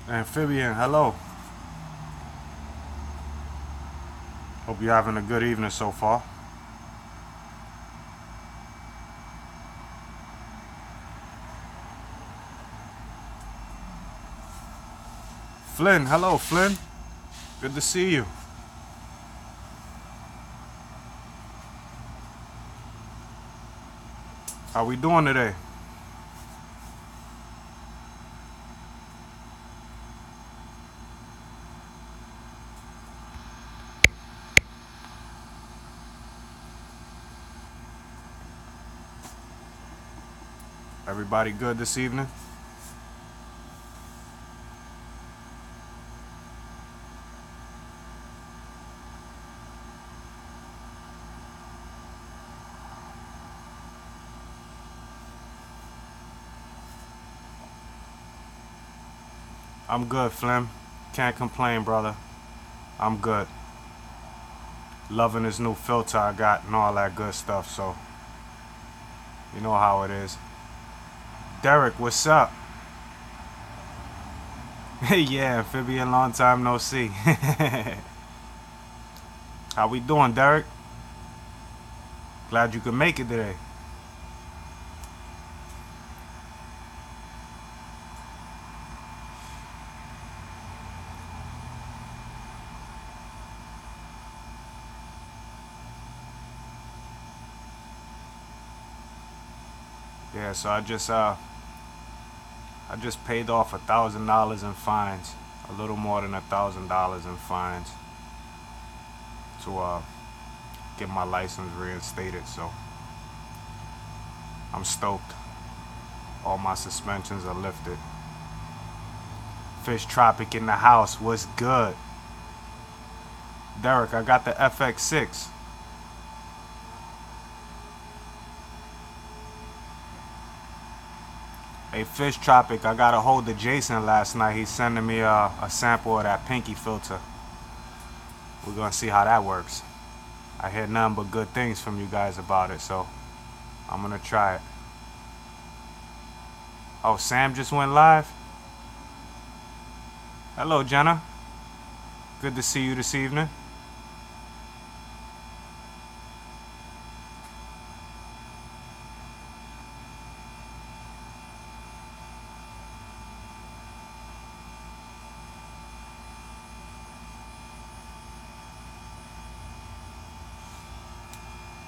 Amphibian, hello. Hope you're having a good evening so far. Flynn, hello, Flynn. Good to see you. How we doing today? Everybody good this evening? I'm good, Flynn. Can't complain, brother. I'm good. Loving this new filter I got and all that good stuff, so you know how it is. Derek, what's up? Yeah, Amphibian, long time no see. How we doing, Derek? Glad you could make it today. Yeah, so I just paid off $1,000 in fines, a little more than $1,000 in fines to get my license reinstated. So I'm stoked. All my suspensions are lifted. Fish Tropic in the house. What's good? Derek, I got the FX6. Hey, Fish Tropic, I got a hold of Jason last night. He's sending me a sample of that pinky filter. We're gonna see how that works. I hear nothing but good things from you guys about it, so I'm gonna try it. Oh, Sam just went live? Hello, Jenna. Good to see you this evening.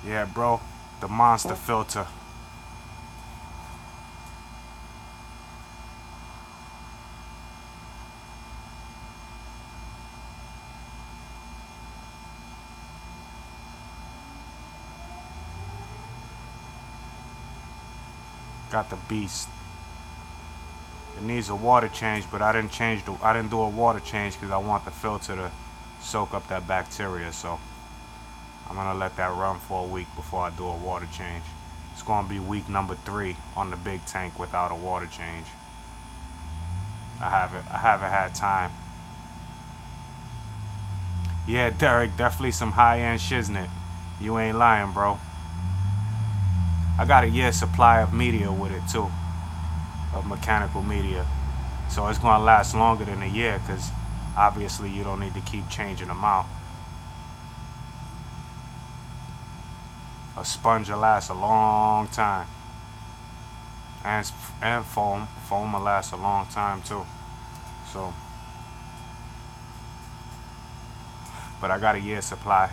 Yeah, bro, the monster filter. Got the beast. It needs a water change, but I didn't do a water change because I want the filter to soak up that bacteria. So I'm gonna let that run for a week before I do a water change. It's gonna be week number 3 on the big tank without a water change. I haven't had time. Yeah, Derek, definitely some high-end shiznit. You ain't lying, bro. I got a year's supply of media with it too, of mechanical media. So it's gonna last longer than a year because obviously you don't need to keep changing them out. A sponge will last a long time. And foam will last a long time too. So, but I got a year's supply.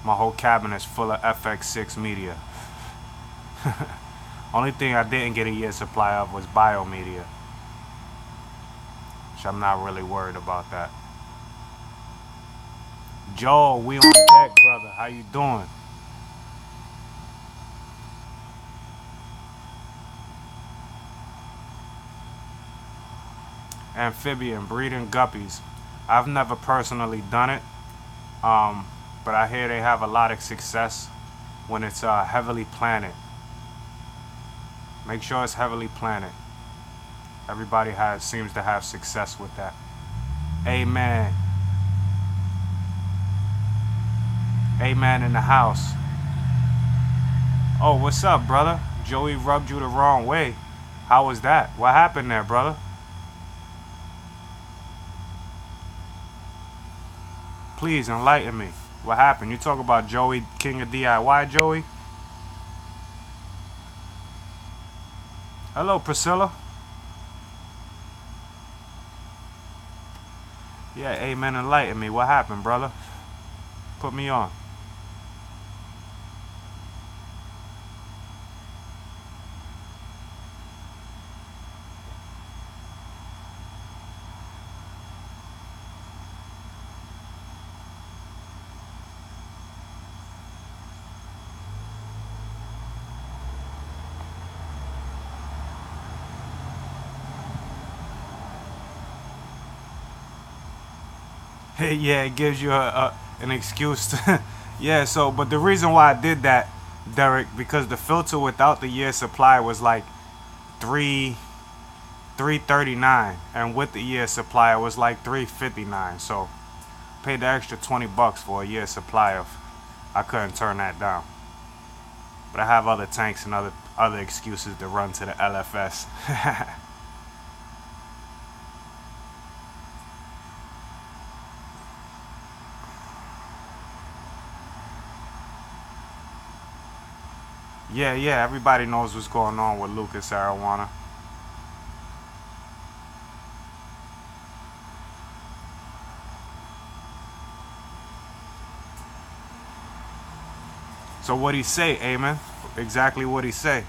My whole cabinet's full of FX6 media. Only thing I didn't get a year's supply of was biomedia, which I'm not really worried about that. Joel, we on deck, brother. How you doing? Amphibian, breeding guppies. I've never personally done it, but I hear they have a lot of success when it's heavily planted. Make sure it's heavily planted. Everybody seems to have success with that. Amen. Amen in the house. Oh, what's up, brother? Joey rubbed you the wrong way. How was that? What happened there, brother? Please enlighten me. What happened? You talk about Joey, King of DIY, Joey? Hello, Priscilla. Yeah, amen, enlighten me. What happened, brother? Put me on. Hey, yeah, it gives you an excuse to, yeah. So, but the reason why I did that, Derek, because the filter without the year supply was like three 339, and with the year supply it was like 359. So, paid the extra $20 for a year supply of. I couldn't turn that down. But I have other tanks and other excuses to run to the LFS. Yeah, yeah, everybody knows what's going on with Lucas Arowana. So what he say, Amen? Exactly what he say.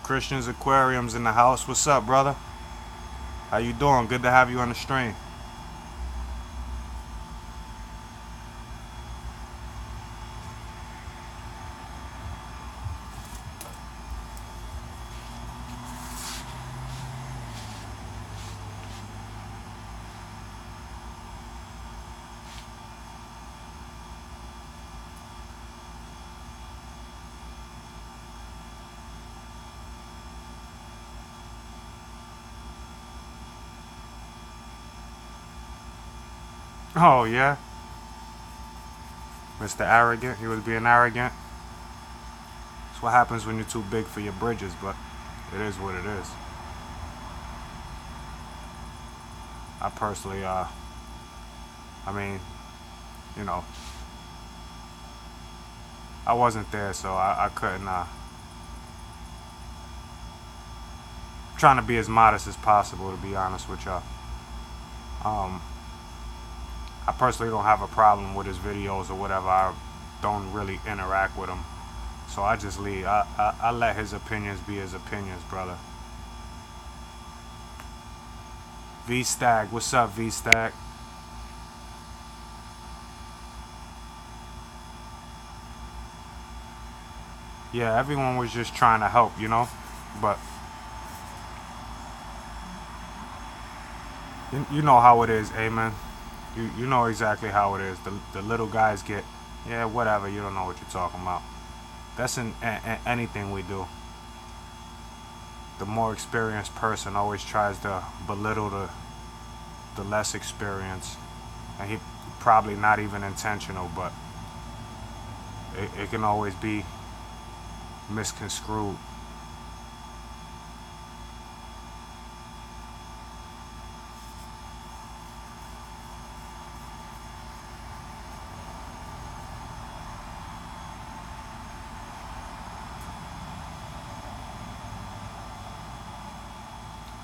Christian's Aquariums in the house. What's up, brother? How you doing? Good to have you on the stream. Oh, yeah? Mr. Arrogant. He was being arrogant. That's what happens when you're too big for your bridges, but it is what it is. I personally, I mean, you know, I wasn't there, so I couldn't, trying to be as modest as possible, to be honest with y'all. Um, I personally don't have a problem with his videos or whatever. I don't really interact with him. So I just leave. I let his opinions be his opinions, brother. V-Stag. What's up, V-Stag? Yeah, everyone was just trying to help, you know? But you know how it is, amen. You know exactly how it is. The little guys get, yeah, whatever. You don't know what you're talking about. That's in anything we do. The more experienced person always tries to belittle the less experienced, and he probably not even intentional, but it can always be misconstrued.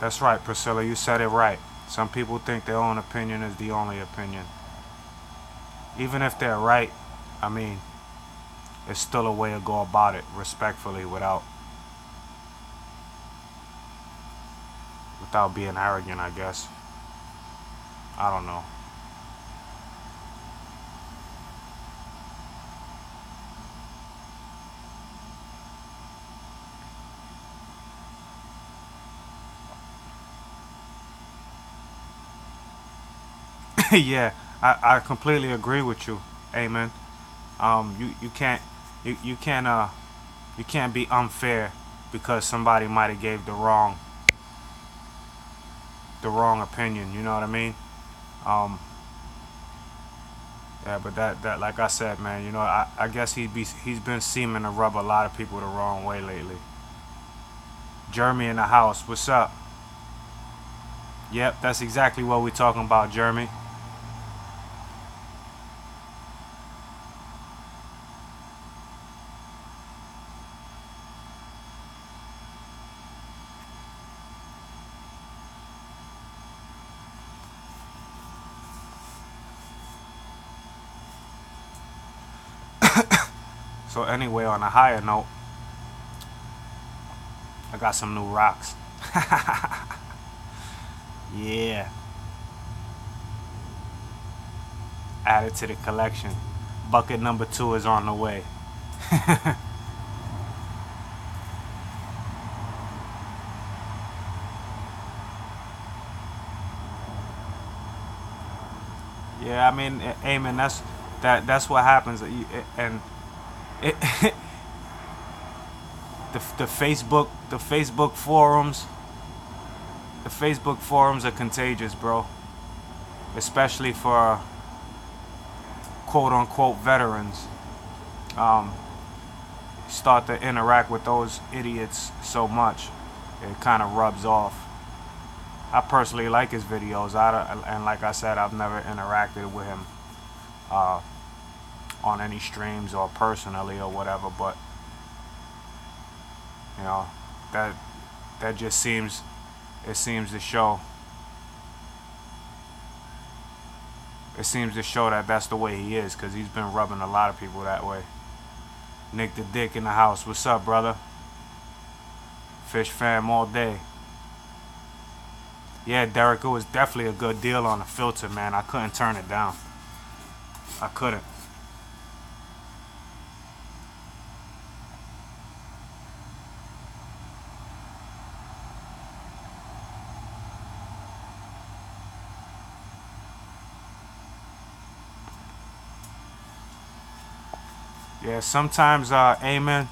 That's right, Priscilla. You said it right. Some people think their own opinion is the only opinion. Even if they're right, I mean, it's still a way to go about it respectfully without being arrogant, I guess. I don't know. Yeah, I completely agree with you. Amen. You can't you can't be unfair because somebody might have gave the wrong the wrong opinion. You know what I mean? Um, yeah, but that like I said, man, you know, I guess he's been seeming to rub a lot of people the wrong way lately. Jeremy in the house, what's up? Yep, that's exactly what we're talking about, Jeremy. So anyway, on a higher note, I got some new rocks. Yeah, added to the collection. Bucket number 2 is on the way. Yeah, I mean, Amen. That's what happens, and it, the Facebook forums, the Facebook forums are contagious, bro. Especially for quote unquote veterans. Um, Start to interact with those idiots so much, it kind of rubs off. I personally like his videos, and like I said, I've never interacted with him uh, on any streams or personally or whatever. But you know, that that just seems it seems to show it seems to show that that's the way he is, because he's been rubbing a lot of people that way. Nick the Dick in the house, what's up, brother? Fish fam all day. Yeah, Derek, it was definitely a good deal on the filter, man. I couldn't turn it down. I couldn't. Yeah, sometimes, Amen,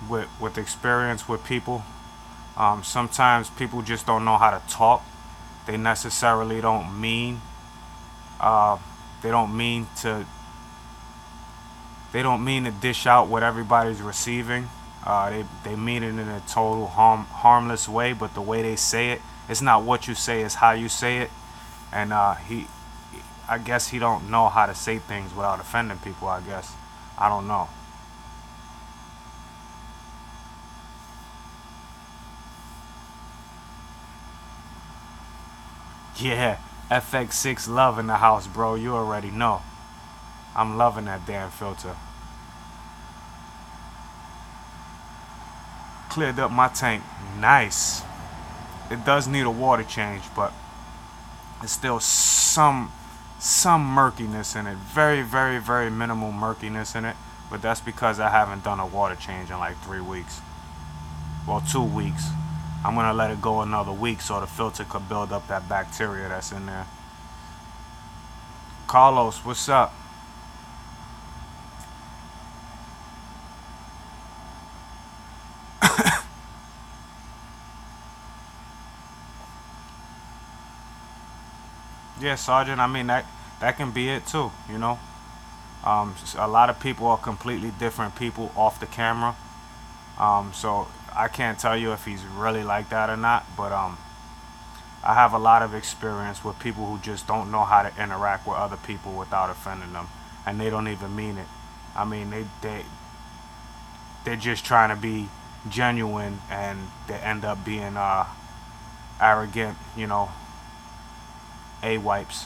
with experience with people, sometimes people just don't know how to talk. They necessarily don't mean, uh, they don't mean to, they don't mean to dish out what everybody's receiving. They mean it in a total harmless way, but the way they say it, it's not what you say, it's how you say it. And I guess he don't know how to say things without offending people, I guess. I don't know. Yeah, FX6 love in the house, bro. You already know. I'm loving that damn filter. Cleared up my tank. Nice. It does need a water change, but it's still some murkiness in it. Very, very, very minimal murkiness in it. But that's because I haven't done a water change in like 3 weeks. Well, 2 weeks. I'm gonna let it go another week so the filter could build up that bacteria that's in there. Carlos, what's up? Yeah, Sergeant. I mean, that can be it too. You know, a lot of people are completely different people off the camera. So I can't tell you if he's really like that or not. But I have a lot of experience with people who just don't know how to interact with other people without offending them, and they don't even mean it. I mean, they're just trying to be genuine, and they end up being arrogant. You know, a wipes,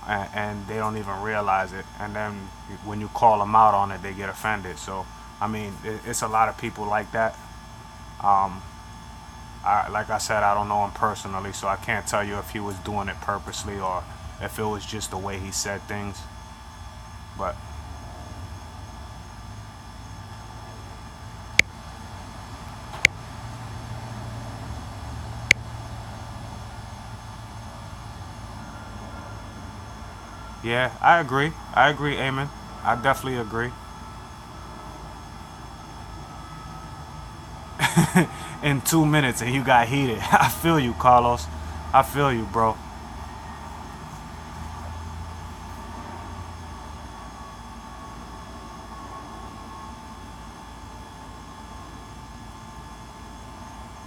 and they don't even realize it. And then when you call them out on it, they get offended. So I mean, it's a lot of people like that. Um, like I said, I don't know him personally, so I can't tell you if he was doing it purposely or if it was just the way he said things. But yeah, I agree. I agree, Eamon. I definitely agree. in 2 minutes and you got heated. I feel you, Carlos. I feel you, bro.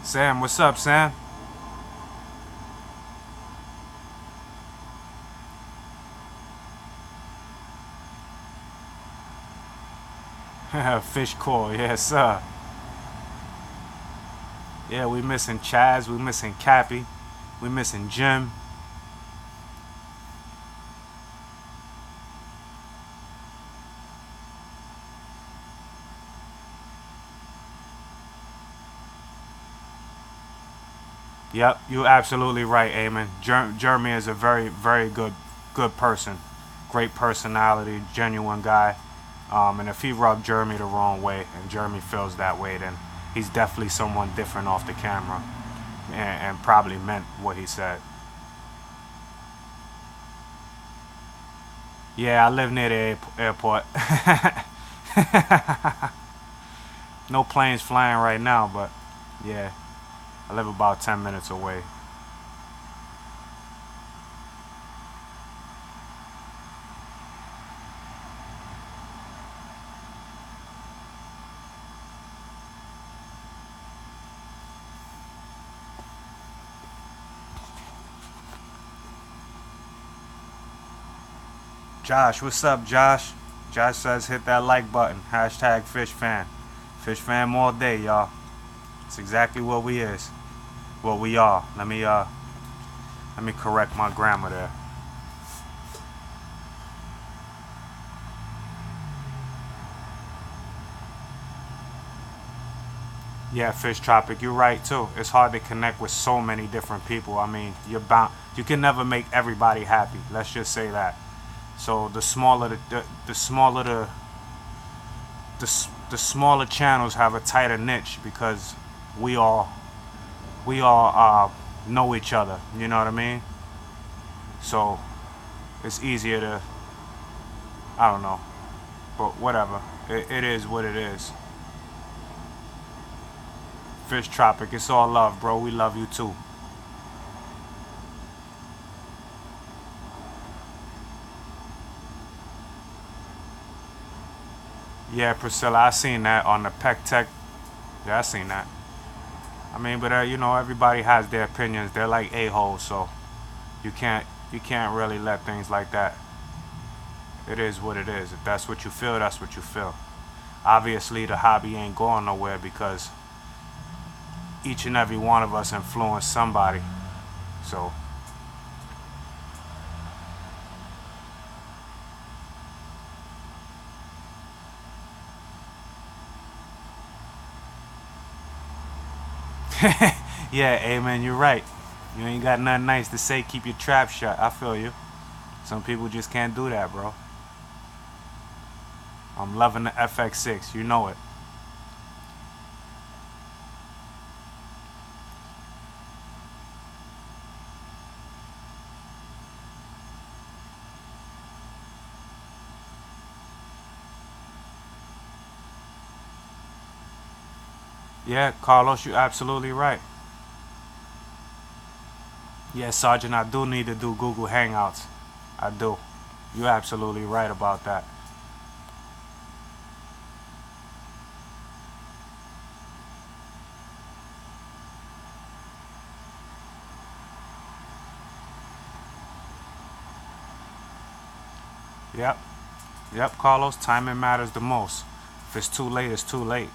Sam, what's up, Sam? Fish core, yes, sir. Yeah, we missing Chaz, we missing Cappy, we missing Jim. Yep, you're absolutely right, Eamon. Jeremy is a very, very good person. Great personality, genuine guy. And if he rubbed Jeremy the wrong way and Jeremy feels that way, then he's definitely someone different off the camera and probably meant what he said. Yeah, I live near the airport. No planes flying right now, but yeah, I live about 10 minutes away. Josh, what's up, Josh? Josh says hit that like button. Hashtag fish fan. Fish fam all day, y'all. It's exactly what we is. What we are. Let me correct my grammar there. Yeah, Fish Tropic, you're right too. It's hard to connect with so many different people. I mean, you can never make everybody happy. Let's just say that. So the smaller the smaller the smaller channels have a tighter niche because we all know each other. You know what I mean? So it's easier to, I don't know, but whatever. It is what it is. Fish Tropic, it's all love, bro. We love you too. Yeah, Priscilla, I seen that on the Peck Tech. Yeah, I seen that. I mean, but you know, everybody has their opinions. They're like a-holes, so you can't really let things like that. It is what it is. If that's what you feel, that's what you feel. Obviously, the hobby ain't going nowhere because each and every one of us influence somebody. So, yeah, amen, you're right. You ain't got nothing nice to say, keep your trap shut. I feel you. Some people just can't do that, bro. I'm loving the FX6, you know it. Yeah, Carlos, you're absolutely right. Yeah, Sergeant, I do need to do Google Hangouts. I do. You're absolutely right about that. Yep. Yep, Carlos, timing matters the most. If it's too late, it's too late.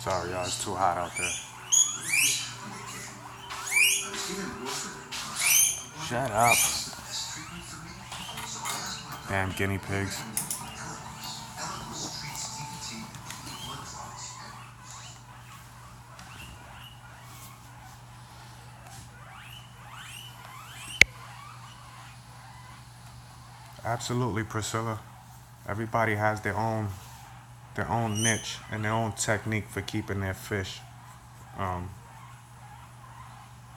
Sorry, y'all, it's too hot out there. Shut up. Damn guinea pigs. Absolutely, Priscilla. Everybody has their own niche and their own technique for keeping their fish. Um,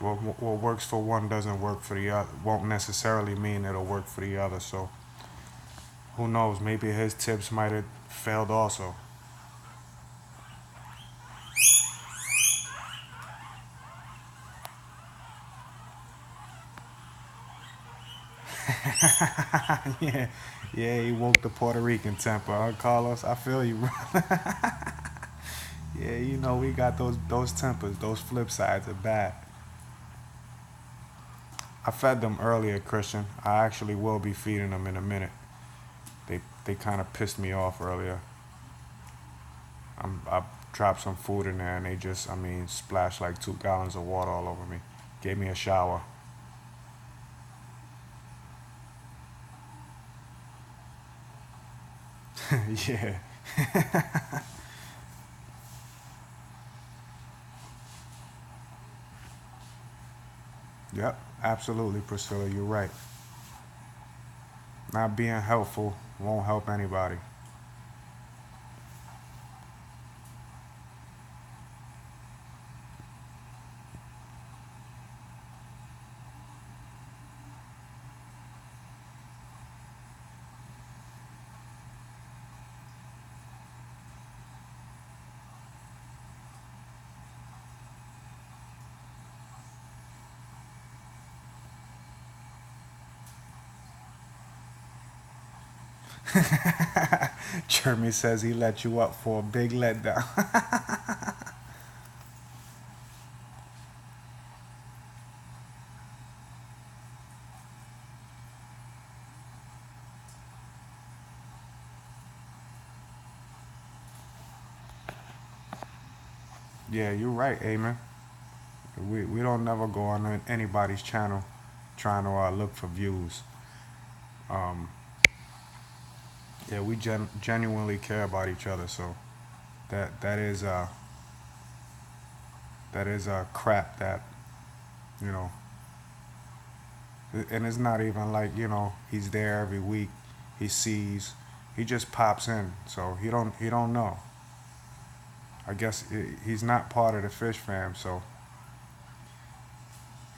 what works for one doesn't work for the other. Won't necessarily mean it'll work for the other. So who knows? Maybe his tips might have failed also. Yeah, yeah, he woke the Puerto Rican temper, huh, Carlos? I feel you, bro. Yeah, you know we got those tempers, those flip sides are bad. I fed them earlier, Christian. I actually will be feeding them in a minute. They kind of pissed me off earlier. I dropped some food in there and they just, I mean, splashed like 2 gallons of water all over me. Gave me a shower. Yeah. Yep, absolutely, Priscilla. You're right. Not being helpful won't help anybody. Jeremy says he let you up for a big letdown. Yeah, you're right, Amen. We don't never go on anybody's channel trying to look for views. Um, yeah, we genuinely care about each other, so that is crap that you know, and it's not even like he's there every week. He sees, he just pops in, so he don't know. I guess he's not part of the fish fam, so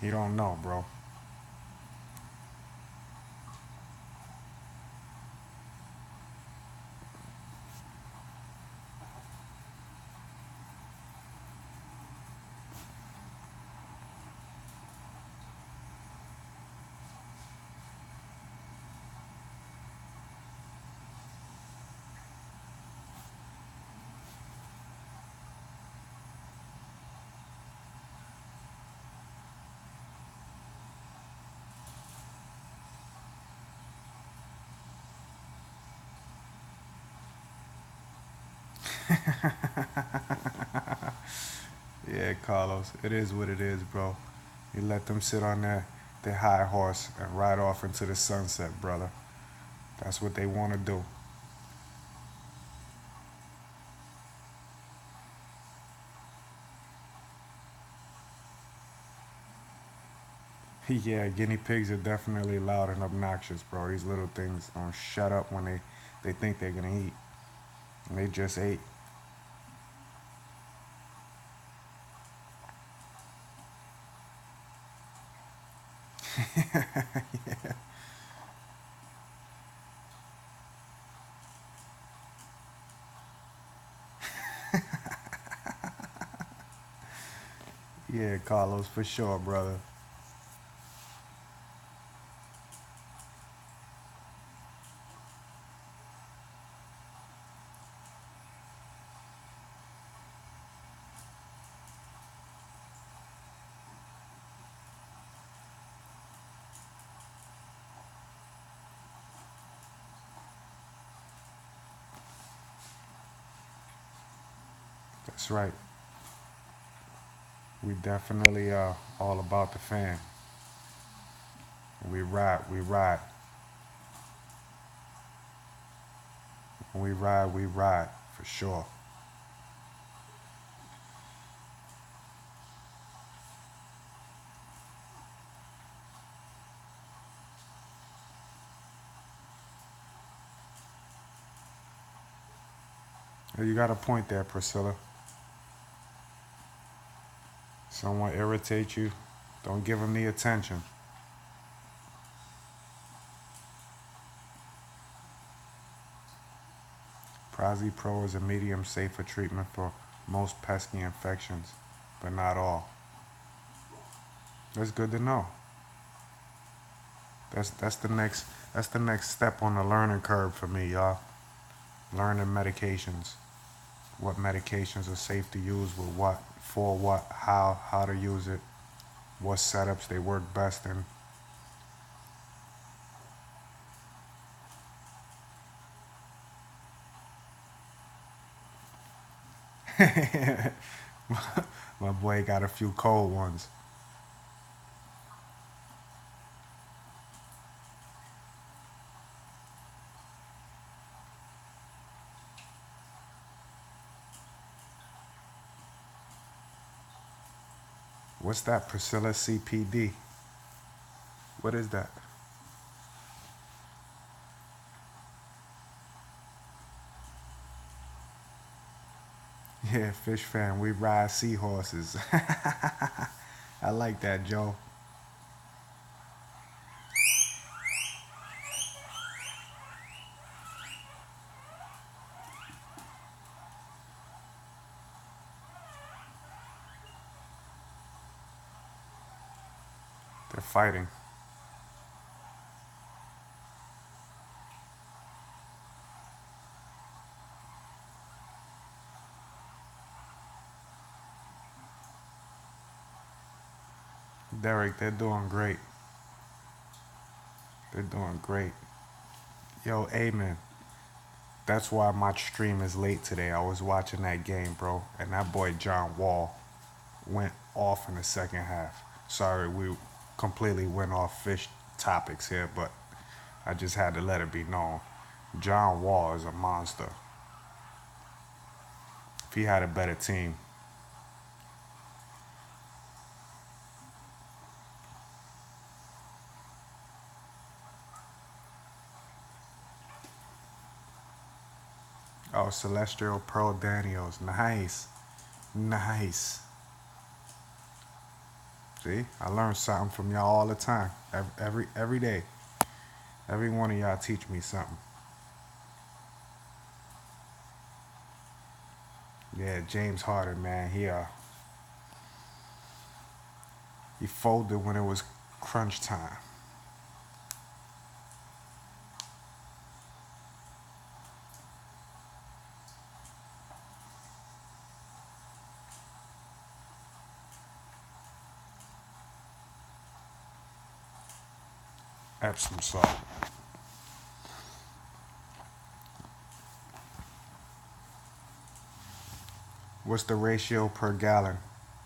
he don't know, bro. Yeah, Carlos, it is what it is, bro. You let them sit on their high horse and ride off into the sunset, brother. That's what they want to do. Yeah, guinea pigs are definitely loud and obnoxious, bro. These little things don't shut up when they think they're gonna eat. And they just ate. Yeah, Carlos, for sure, brother. That's right. We definitely are all about the fan. We ride. We ride, for sure. You got a point there, Priscilla. Someone irritates you, don't give them the attention. Prazi Pro is a medium safe for treatment for most pesky infections, but not all. That's good to know. That's the next step on the learning curve for me, y'all. Learning medications. What medications are safe to use with what, for what, how to use it, what setups they work best in. My boy got a few cold ones. What's that, Priscilla CPD? What is that? Yeah, fish fan, we ride seahorses. I like that, Joe. They're fighting. Derek, they're doing great. They're doing great. Yo, amen. That's why my stream is late today. I was watching that game, bro, and that boy John Wall went off in the second half. Sorry, we completely went off fish topics here, but I just had to let it be known. John Wall is a monster. If he had a better team. Oh, Celestial Pearl Daniels. Nice. Nice. See, I learn something from y'all all the time. Every day. Every one of y'all teach me something. Yeah, James Harden, man, he folded when it was crunch time. Epsom salt. What's the ratio per gallon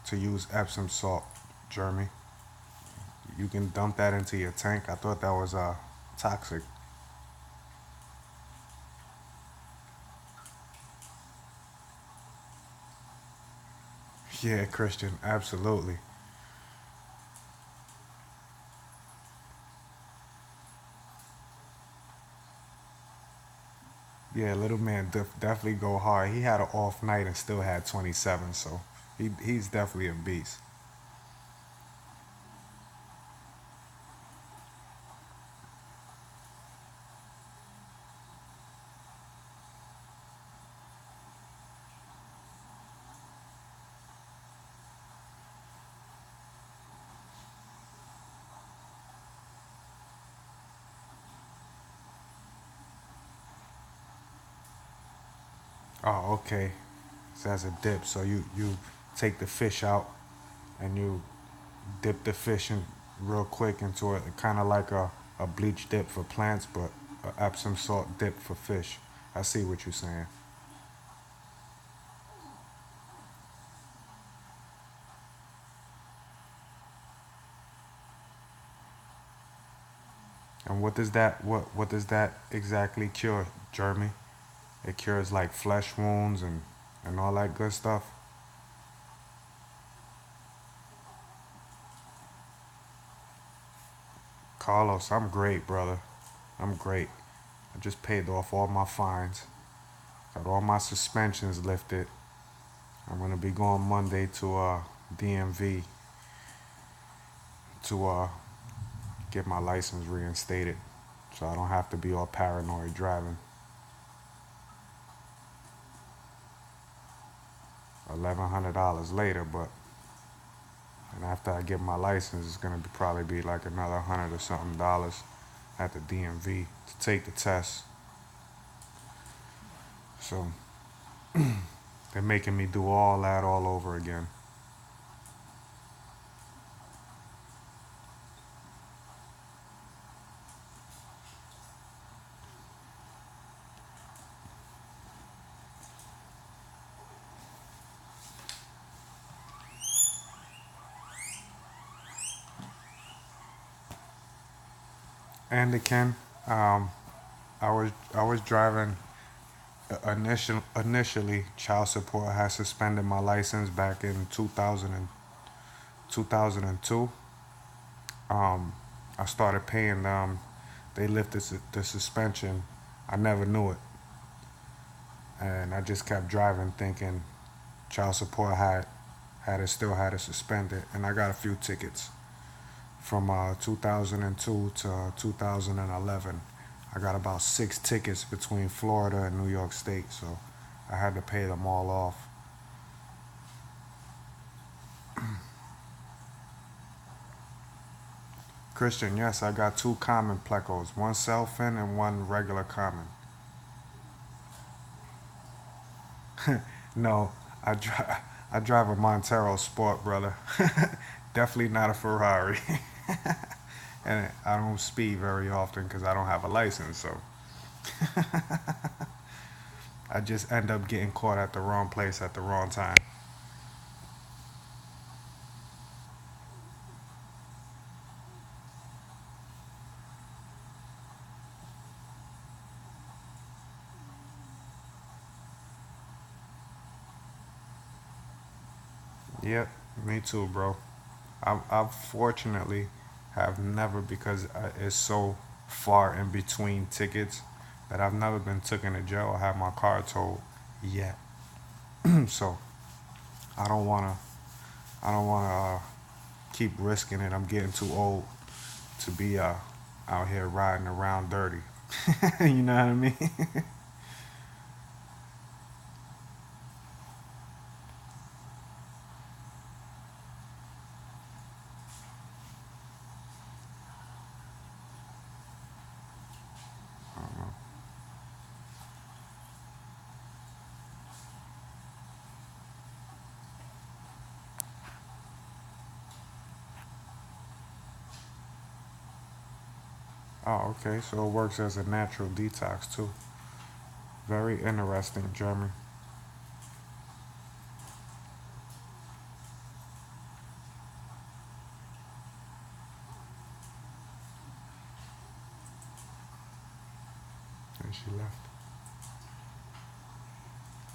to use Epsom salt, Jeremy? You can dump that into your tank. I thought that was toxic. Yeah, Christian, absolutely. Yeah, little man definitely go hard. He had an off night and still had 27, so he's definitely a beast. Oh, okay. So as a dip, so you take the fish out and you dip the fish in real quick into it, kind of like a bleach dip for plants, but a Epsom salt dip for fish. I see what you're saying. And what does that exactly cure, Jeremy? It cures like flesh wounds and all that good stuff. Carlos, I'm great, brother. I'm great. I just paid off all my fines. Got all my suspensions lifted. I'm gonna be going Monday to DMV to get my license reinstated, so I don't have to be all paranoid driving. $1,100 later, but and after I get my license, it's gonna probably be like another $100 or something at the DMV to take the test. So they're making me do all that all over again. And again, I was driving. Initially, child support had suspended my license back in 2002. I started paying them. They lifted the suspension. I never knew it, and I just kept driving, thinking child support had it suspended, and I got a few tickets from 2002 to 2011. I got about 6 tickets between Florida and New York State, so I had to pay them all off. Christian, yes, I got 2 common plecos, one self-in and one regular common. No, I drive a Montero Sport, brother. Definitely not a Ferrari. And I don't speed very often because I don't have a license, so I just end up getting caught at the wrong place at the wrong time. Yep, me too, bro. I fortunately have never, because it's so far in between tickets, that I've never been taken to jail or had my car towed yet. So I don't wanna I don't wanna keep risking it. I'm getting too old to be out here riding around dirty. You know what I mean? Oh, okay. So it works as a natural detox too. Very interesting, Jeremy. And she left.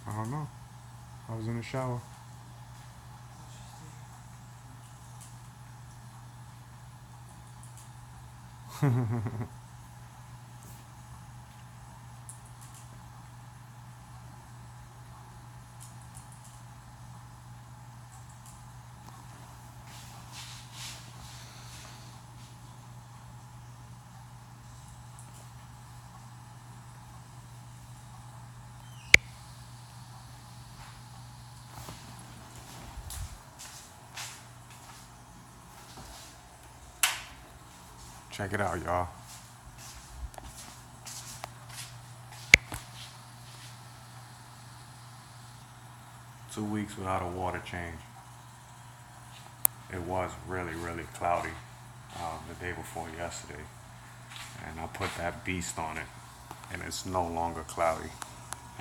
I don't know. I was in the shower. Check it out, y'all. 2 weeks without a water change. It was really, really cloudy the day before yesterday, and I put that beast on it, and it's no longer cloudy.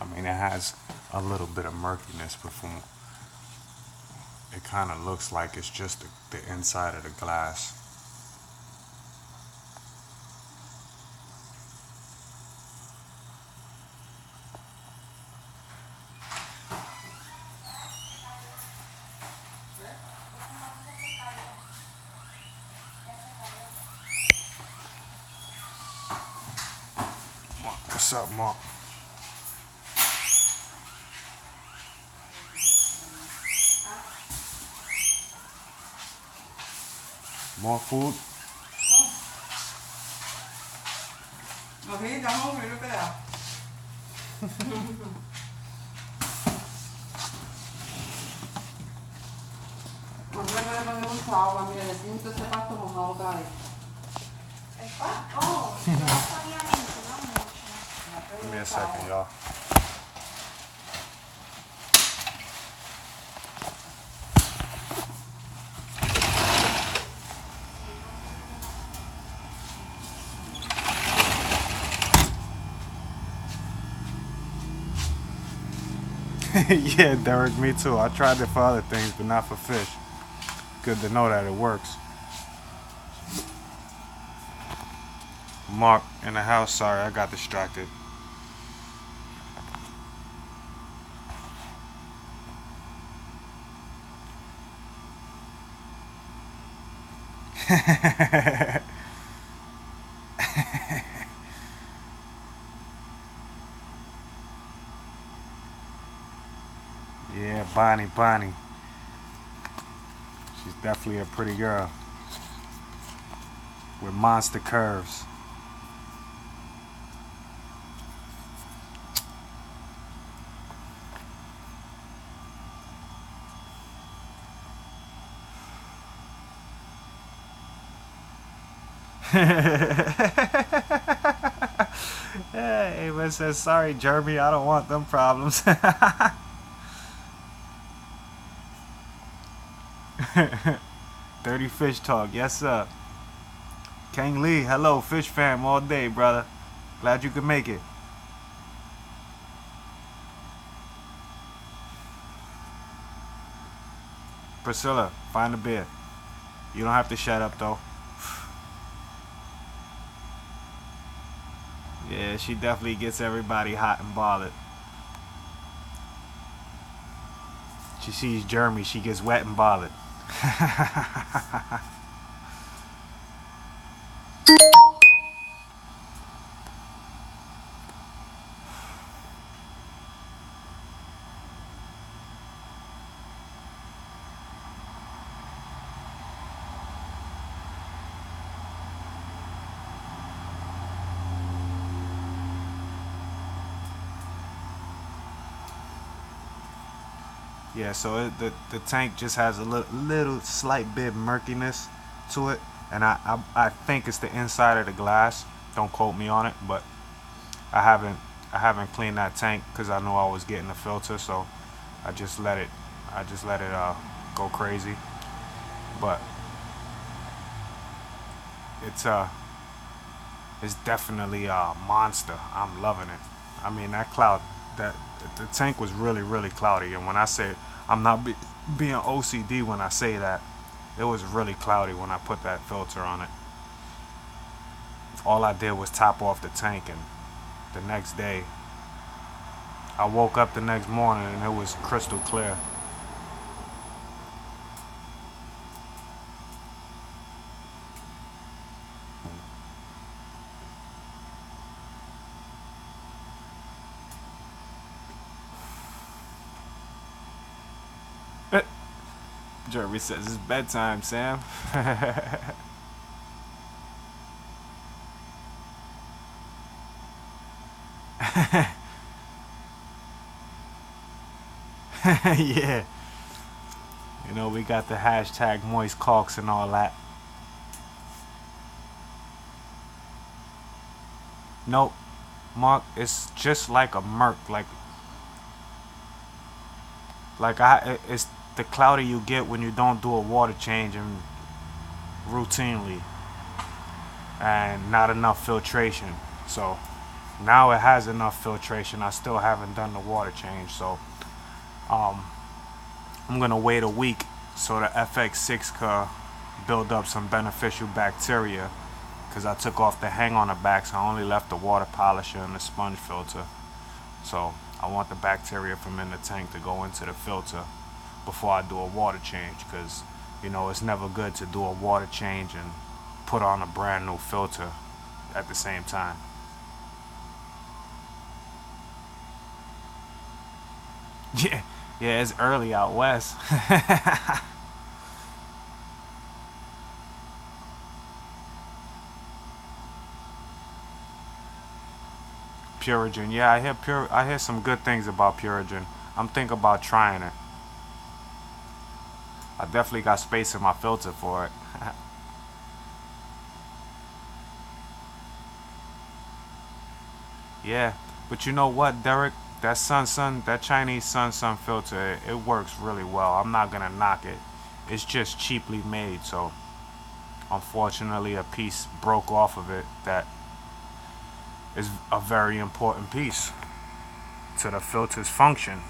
I mean, it has a little bit of murkiness, but from it kind of looks like it's just the inside of the glass. What's up, Mark? More food? Okay, estamos hungry, look at that. No se le puede poner mucha agua, mire, le siento ese pasto mojado otra vez. ¿El pasto? Oh, yo sabía eso, no mucho. Give me a second, y'all. Yeah, Derek, me too. I tried it for other things, but not for fish. Good to know that it works. Mark in the house, sorry, I got distracted. Yeah, Bonnie. She's definitely a pretty girl with monster curves. Hey, Ava says, sorry, Jeremy, I don't want them problems. Dirty fish talk, yes sir. Kang Lee, hello, fish fam all day, brother. Glad you could make it. Priscilla, find a beer. You don't have to shut up though. Yeah, she definitely gets everybody hot and bothered. She sees Jeremy, she gets wet and bothered. Yeah, so the tank just has a little slight bit of murkiness to it, and I think it's the inside of the glass. Don't quote me on it, but I haven't cleaned that tank because I knew I was getting the filter, so I just let it go crazy. But it's definitely a monster. I'm loving it. I mean, that cloud, that the tank was really cloudy, and when I say I'm not being OCD when I say that, it was really cloudy when I put that filter on it. All I did was top off the tank, and the next day I woke up the next morning and it was crystal clear. Jeremy says it's bedtime, Sam. Yeah. You know, we got the hashtag moist caulks and all that. Nope. Mark, it's just like a murk. It's the cloudy you get when you don't do a water change and routinely, and not enough filtration. So now it has enough filtration. I still haven't done the water change, so I'm gonna wait a week so the FX6 could build up some beneficial bacteria, because I took off the hang on the back, so I only left the water polisher and the sponge filter. So I want the bacteria from in the tank to go into the filter before I do a water change, because you know it's never good to do a water change and put on a brand new filter at the same time. Yeah, it's early out west. Purigen. Yeah, I hear some good things about Purigen. I'm thinking about trying it. I definitely got space in my filter for it. Yeah, but you know what, Derek? That that Chinese Sun filter, it works really well. I'm not gonna knock it. It's just cheaply made, so unfortunately a piece broke off of it that is a very important piece to the filter's function.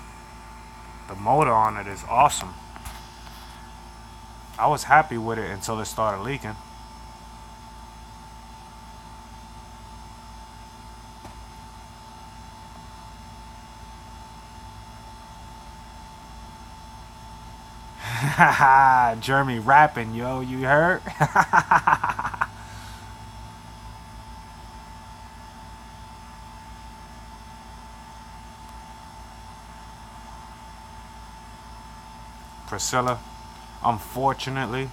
The motor on it is awesome. I was happy with it until it started leaking. Jeremy rapping, yo, you heard? Priscilla, unfortunately,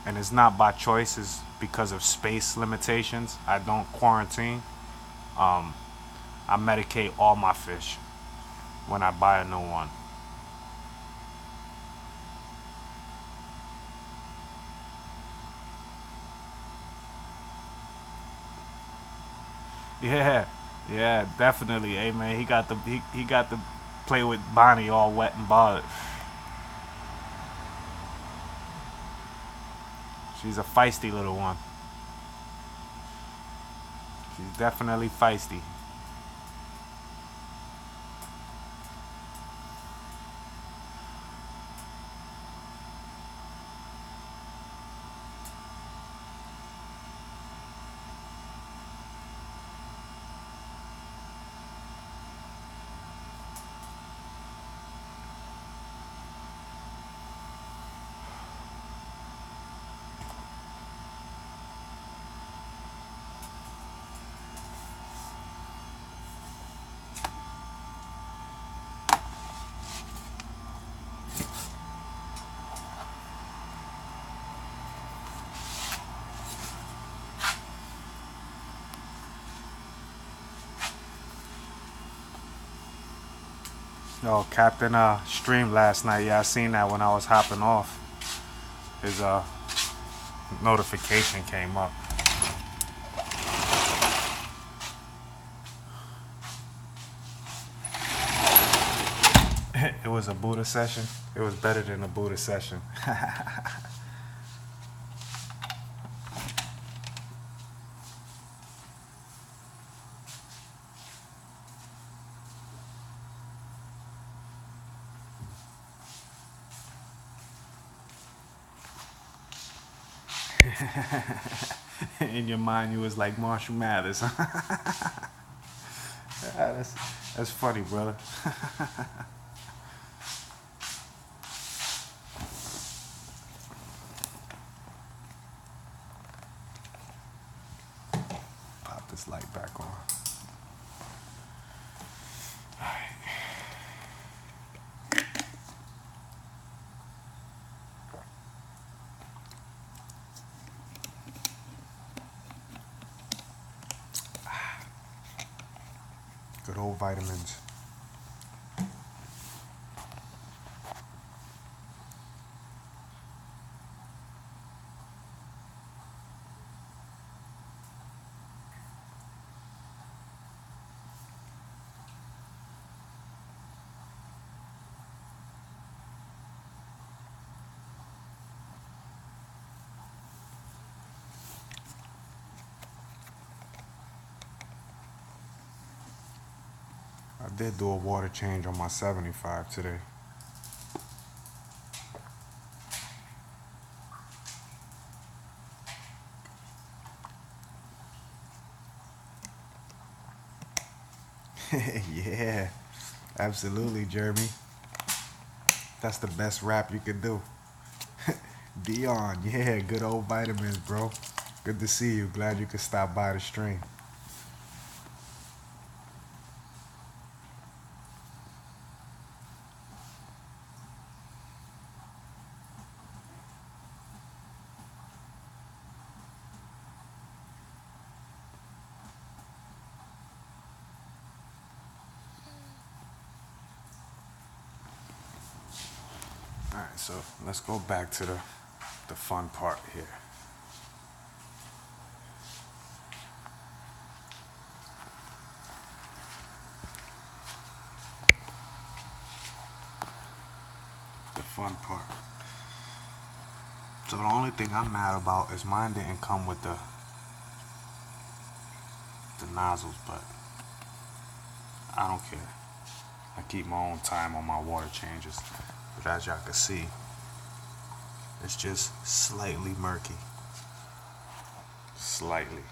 and it's not by choice, it's because of space limitations. I don't quarantine. Um, I medicate all my fish when I buy a new one. Yeah, yeah, definitely. Hey man, he got to play with Bonnie all wet and bothered. She's a feisty little one. She's definitely feisty. Oh, Captain streamed last night. Yeah, I seen that when I was hopping off. His notification came up. It was a Buddha session. It was better than a Buddha session. In your mind, you was like Marshall Mathers. That's funny, brother. Pop this light back on. Good old vitamins. I did do a water change on my 75 today. Yeah, absolutely, Jeremy. That's the best rap you could do. Dion, yeah, good old vitamins, bro. Good to see you. Glad you could stop by the stream. Alright, so let's go back to the fun part here. The fun part. So the only thing I'm mad about is mine didn't come with the nozzles, but I don't care. I keep my own time on my water changes. But as y'all can see, it's just slightly murky. Slightly.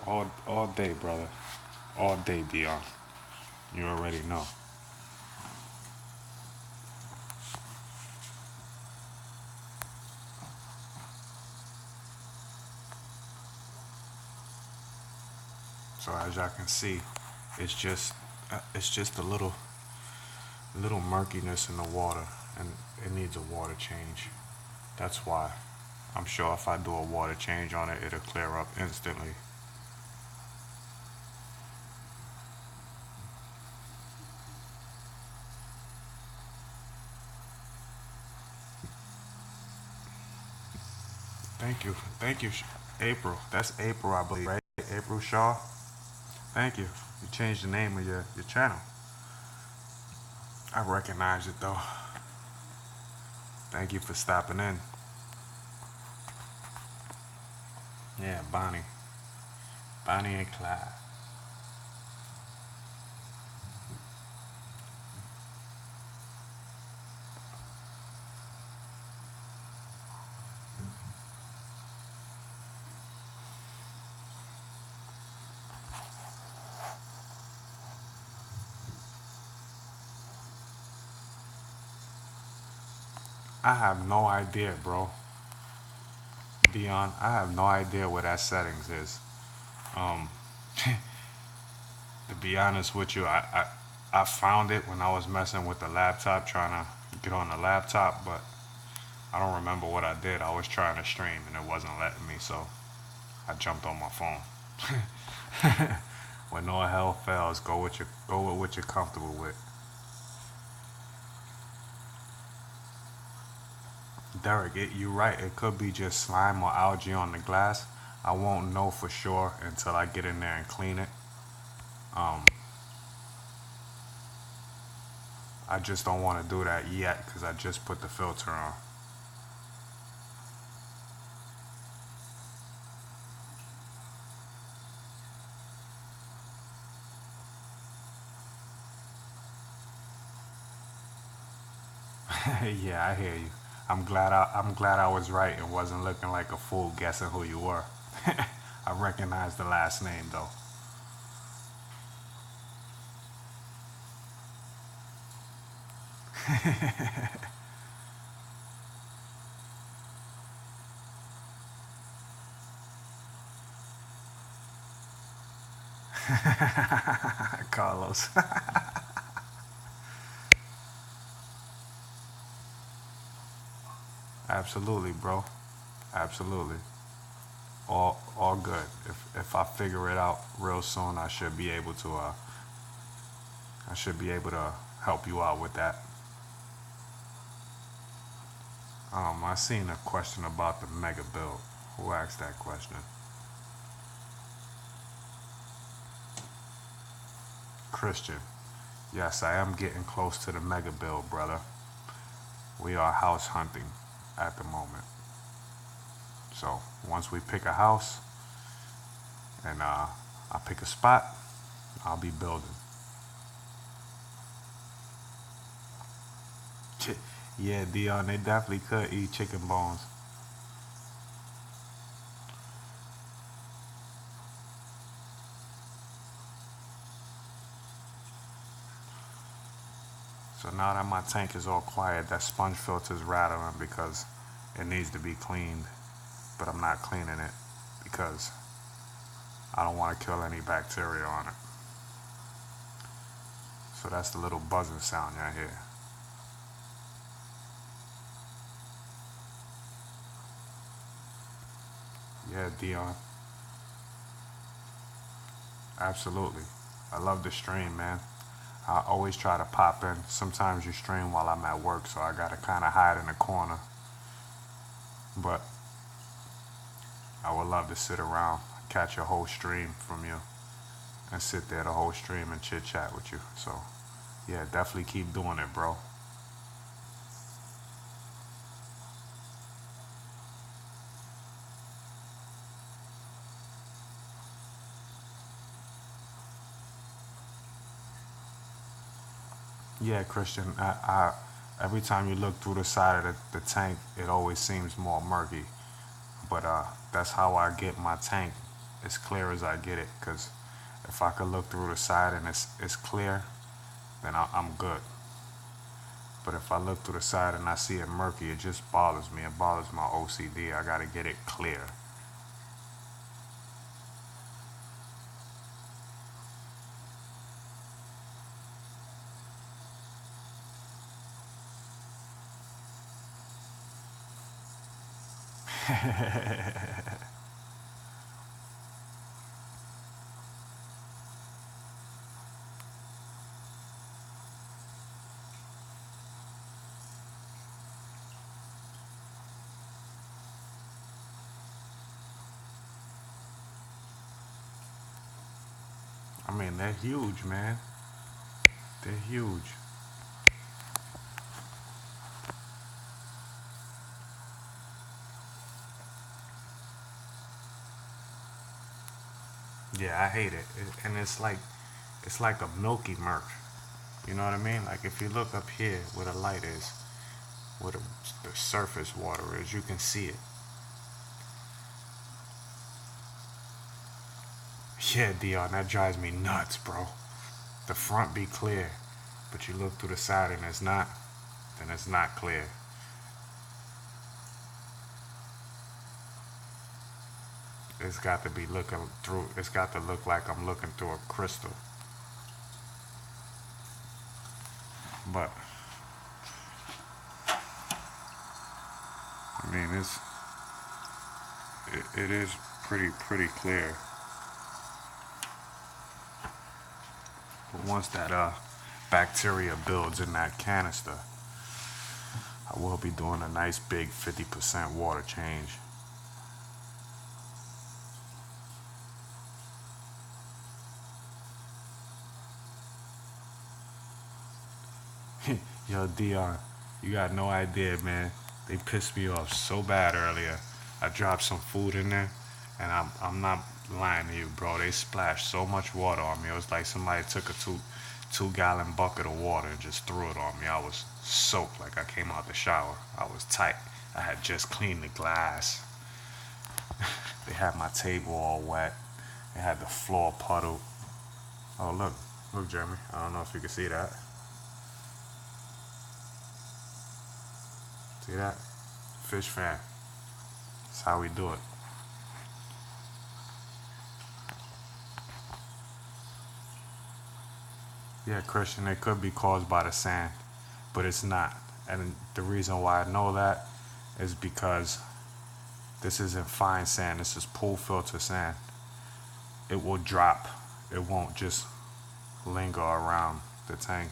All day, brother. All day, Dion. You already know. So as y'all can see, it's just a little murkiness in the water, and it needs a water change. That's why. I'm sure if I do a water change on it, it'll clear up instantly. Thank you, April. That's April, I believe, right? April Shaw. Thank you. You changed the name of your channel. I recognize it though. Thank you for stopping in. Yeah, Bonnie and Clyde. I have no idea, bro. Dion, I have no idea what that settings is. Um, to be honest with you, I found it when I was messing with the laptop, trying to get on the laptop, but I don't remember what I did. I was trying to stream and it wasn't letting me, so I jumped on my phone. When all hell fails, go with what you're comfortable with. Derek, you're right. It could be just slime or algae on the glass. I won't know for sure until I get in there and clean it. I just don't want to do that yet because I just put the filter on. Yeah, I hear you. I'm glad I was right and wasn't looking like a fool guessing who you were. I recognize the last name though. Carlos. Absolutely, bro. Absolutely. All good. If I figure it out real soon, I should be able to help you out with that. I seen a question about the mega build. Who asked that question? Christian. Yes, I am getting close to the mega build, brother. We are house hunting at the moment. So once we pick a house and I pick a spot, I'll be building. Yeah, Dion, they definitely could eat chicken bones. So now that my tank is all quiet, that sponge filter is rattling because it needs to be cleaned, but I'm not cleaning it because I don't want to kill any bacteria on it. So that's the little buzzing sound y'all hear. Yeah, Dion. Absolutely. I love the stream, man. I always try to pop in. Sometimes you stream while I'm at work, so I gotta kind of hide in the corner. But I would love to sit around, catch a whole stream from you, and sit there the whole stream and chit chat with you. So, yeah, definitely keep doing it, bro. Yeah, Christian, every time you look through the side of the tank, it always seems more murky. But that's how I get my tank as clear as I get it. Cause if I could look through the side and it's clear, then I'm good. But if I look through the side and I see it murky, it just bothers me. It bothers my OCD. I gotta get it clear. I mean, they're huge, man. They're huge. Yeah, I hate it. And it's like a milky murk. You know what I mean? Like if you look up here where the light is, where the surface water is, you can see it. Yeah, Dion, that drives me nuts, bro. The front be clear, but you look through the side and it's not, then it's not clear. It's got to be looking through, it's got to look like I'm looking through a crystal. But, I mean, it is pretty clear. But once that bacteria builds in that canister, I will be doing a nice big 50% water change. Yo, Dion, you got no idea, man. They pissed me off so bad earlier. I dropped some food in there, and I'm not lying to you, bro. They splashed so much water on me. It was like somebody took a two-gallon bucket of water and just threw it on me. I was soaked like I came out the shower. I was tight. I had just cleaned the glass. They had my table all wet. They had the floor puddled. Oh, look, Jeremy. I don't know if you can see that. See that? Fish fan. That's how we do it. Yeah, Christian, it could be caused by the sand, but it's not. And the reason why I know that is because this isn't fine sand, this is pool filter sand. It will drop, it won't just linger around the tank.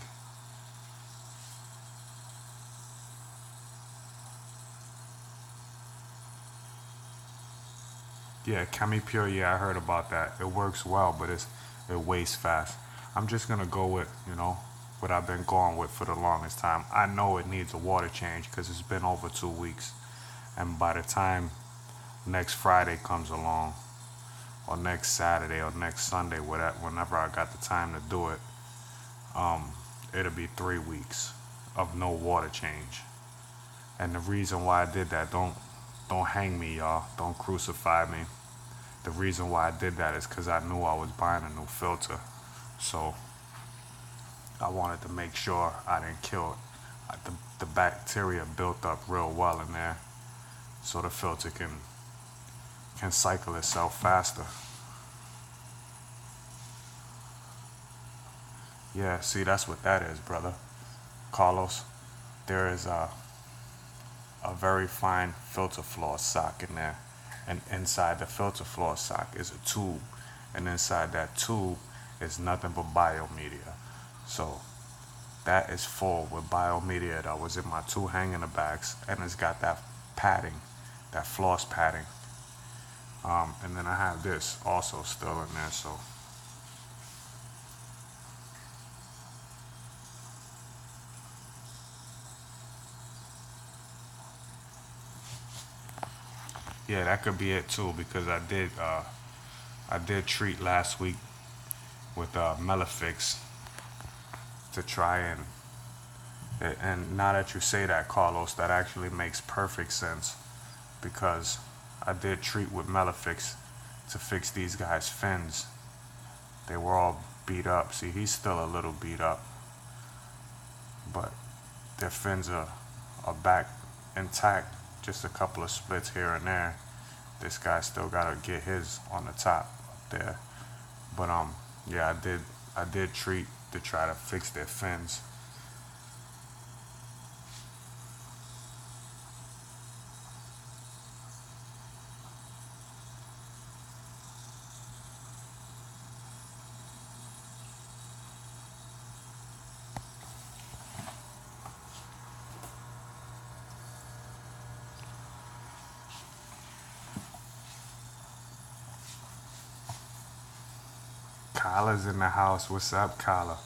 Yeah, CameraFi, yeah, I heard about that. It works well, but it wastes fast. I'm just gonna go with, what I've been going with for the longest time. I know it needs a water change because it's been over 2 weeks. And by the time next Friday comes along, or next Saturday, or next Sunday, whenever I got the time to do it, it'll be 3 weeks of no water change. And the reason why I did that, don't hang me, y'all. Don't crucify me. The reason why I did that is because I knew I was buying a new filter. So I wanted to make sure I didn't kill it. The bacteria built up real well in there, so the filter can cycle itself faster. Yeah, see, that's what that is, brother. Carlos, there is a very fine filter floor sock in there. And inside the filter floor sock is a tube. And inside that tube is nothing but biomedia. So that is full with biomedia that was in my 2 hanger bags, and it's got that padding, that floss padding. And then I have this also still in there, so yeah, that could be it too, because I did treat last week with Melafix to try and now that you say that, Carlos, that actually makes perfect sense, because I did treat with Melafix to fix these guys' fins. They were all beat up. See, he's still a little beat up, but their fins are back intact. Just a couple of splits here and there. This guy still gotta get his on the top up there. But yeah, I did treat to try to fix their fins. Kyla's in the house. What's up, Kyla?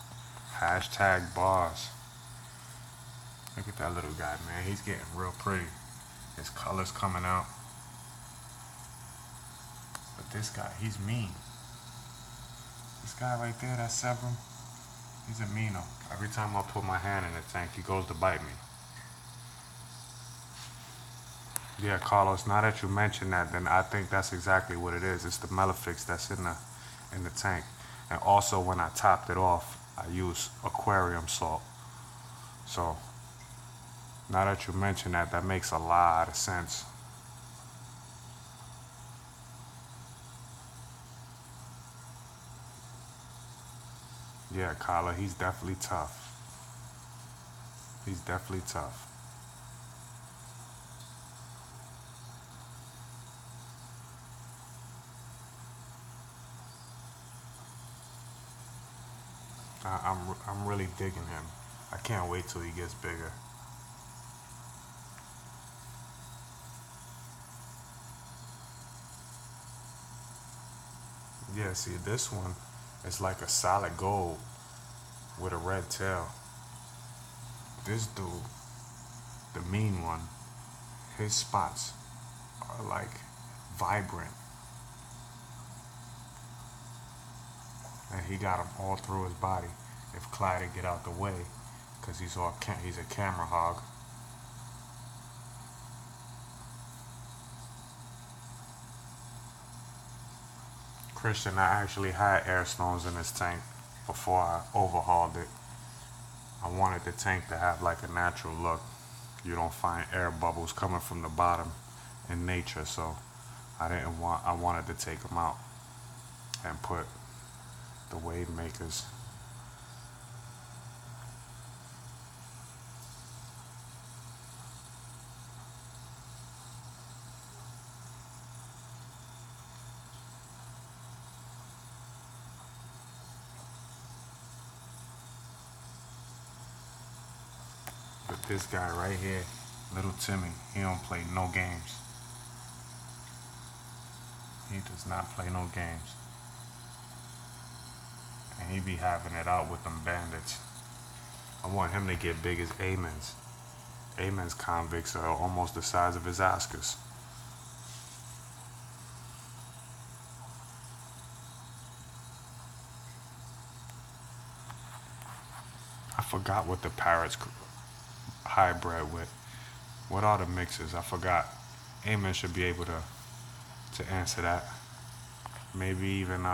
Hashtag bars. Look at that little guy, man. He's getting real pretty. His color's coming out. But this guy, he's mean. This guy right there, that's Severum, he's a meano. Every time I put my hand in the tank, he goes to bite me. Yeah, Carlos, now that you mention that, then I think that's exactly what it is. It's the Melafix that's in the tank. And also when I topped it off, I use aquarium salt. So now that you mention that, that makes a lot of sense. Yeah, Kyla, he's definitely tough. He's definitely tough. I'm really digging him. I can't wait till he gets bigger. Yeah, see, this one is like a solid gold with a red tail. This dude, the mean one, his spots are like vibrant. And he got them all through his body. If Clyde would get out the way, because he's a camera hog. Christian, I actually had air stones in this tank before I overhauled it. I wanted the tank to have like a natural look. You don't find air bubbles coming from the bottom in nature, so I wanted to take them out and put the wave makers. But this guy right here, little Timmy, he don't play no games. He does not play no games. And he be having it out with them bandits. I want him to get big as Amen's. Amen's convicts are almost the size of his Oscars. I forgot what the parrots hybrid with. What are the mixes? I forgot. Amen should be able to answer that. Maybe even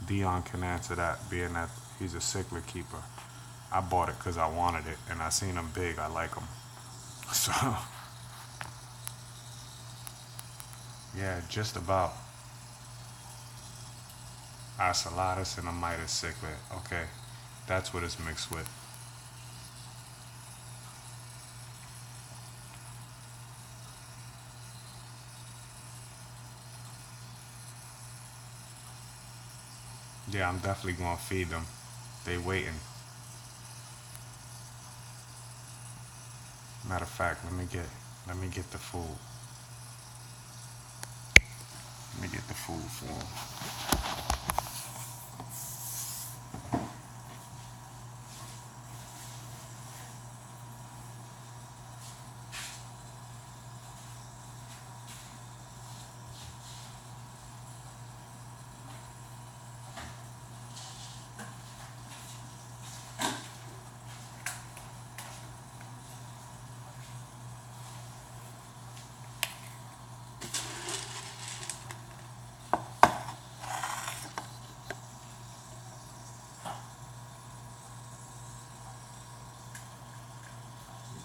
Dion can answer that, being that he's a cichlid keeper. I bought it because I wanted it, and I seen them big. I like them. So, yeah, just about. Ocellatus and a Midas cichlid. Okay, that's what it's mixed with. Yeah, I'm definitely gonna feed them. They waiting. Matter of fact, let me get the food. Let me get the food for them.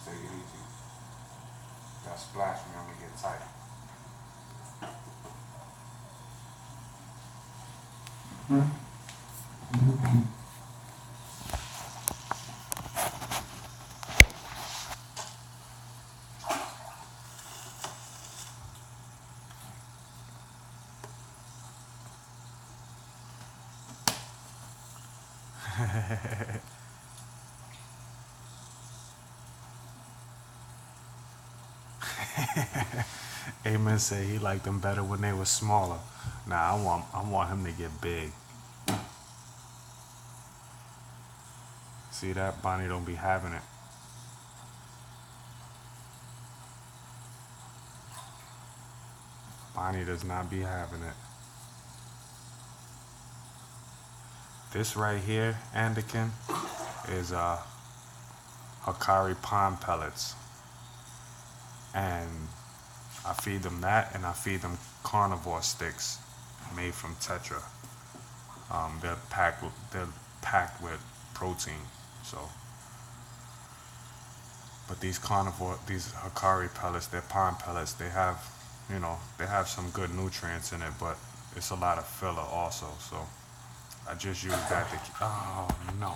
Take it easy. That splash me, I'm gonna get tight. Amen said he liked them better when they were smaller. Nah, I want him to get big. See that? Bonnie don't be having it. Bonnie does not be having it. This right here, Andekin, is Hikari pond pellets. And I feed them that, and I feed them carnivore sticks made from Tetra. They're packed with protein. So, but these Hikari pellets, they're pond pellets. They have, they have some good nutrients in it, but it's a lot of filler also. So I just use that to. Oh no!